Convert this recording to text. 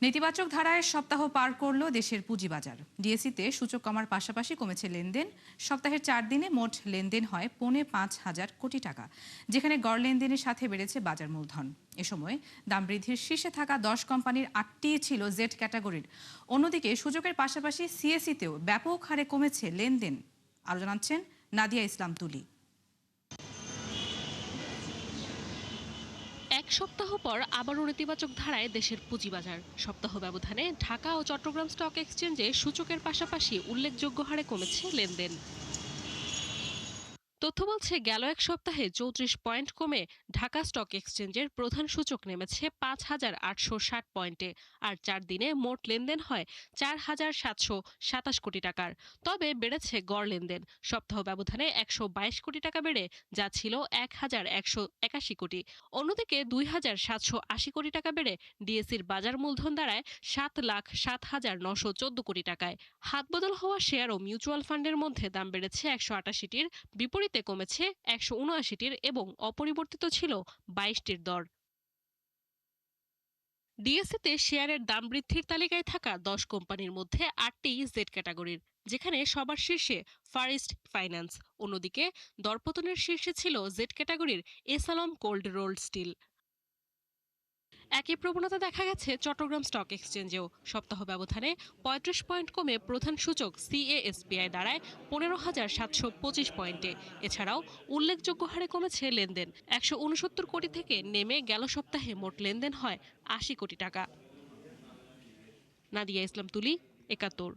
নেতিবাচক ধারায় সপ্তাহ পার করল দেশের পুঁজিবাজার। ডিএসইতে সূচক কমার পাশাপাশি কমেছে লেনদেন। সপ্তাহের 4 দিনে মোট লেনদেন হয় ৫,৫০০ কোটি টাকা, যেখানে গড় লেনদেনের সাথে বেড়েছে বাজার মূলধন। এ সময় দাম বৃদ্ধির শীর্ষে থাকা 10 কোম্পানির 8টিই ছিল জেড ক্যাটাগরির। অন্যদিকে সূচকের পাশাপাশি সিএসইতেও ব্যাপক হারে কমেছে লেনদেন। আরও জানাচ্ছেন নাদিয়া ইসলাম তুলি। এক সপ্তাহ পর আবারও নেতিবাচক ধারায় দেশের পুঁজিবাজার। সপ্তাহ ব্যবধানে ঢাকা ও চট্টগ্রাম স্টক এক্সচেঞ্জে সূচকের পাশাপাশি উল্লেখযোগ্য হারে কমেছে লেনদেন। তথ্য বলছে, গেল এক সপ্তাহে 34 পয়েন্ট কমে ঢাকা স্টক এক্সচেঞ্জের প্রধান সূচক নেমেছে 5,860 পয়েন্টে। আর 4 দিনে মোট লেনদেন হয় 4,727 কোটি টাকার। তবে বেড়েছে গড় লেনদেন। সপ্তাহ ব্যবধানে 122 কোটি টাকা বেড়ে যা ছিল 1,181 কোটি। অন্যদিকে 2,780 কোটি টাকা বেড়ে ডিএসইর বাজার মূলধন দাঁড়ায় 7,07,914 কোটি টাকায়। হাতবদল হওয়া শেয়ার ও মিউচুয়াল ফান্ডের মধ্যে দাম বেড়েছে 188টির, বিপরীতে কমেছে 179টির এবং অপরিবর্তিত ছিল 22টির দর। ডিএসইতে শেয়ারের দাম বৃদ্ধির তালিকায় থাকা 10 কোম্পানির মধ্যে 8টি জেড ক্যাটাগরির, যেখানে সবার শীর্ষে ফার ইস্ট ফাইন্যান্স। অন্যদিকে দরপতনের শীর্ষে ছিল জেড ক্যাটাগরির এসালম কোল্ড রোল্ড স্টিল। একই প্রবণতা দেখা গেছে চট্টগ্রাম স্টক এক্সচেঞ্জেও। সপ্তাহ ব্যবধানে 35 পয়েন্ট কমে প্রধান সূচক সিএএসপিআই দাঁড়ায় 15,725 পয়েন্টে। এছাড়াও উল্লেখযোগ্য হারে কমেছে লেনদেন। 169 কোটি থেকে নেমে গেল সপ্তাহে মোট লেনদেন হয় 80 কোটি টাকা। নাদিয়া ইসলাম তুলি, 71।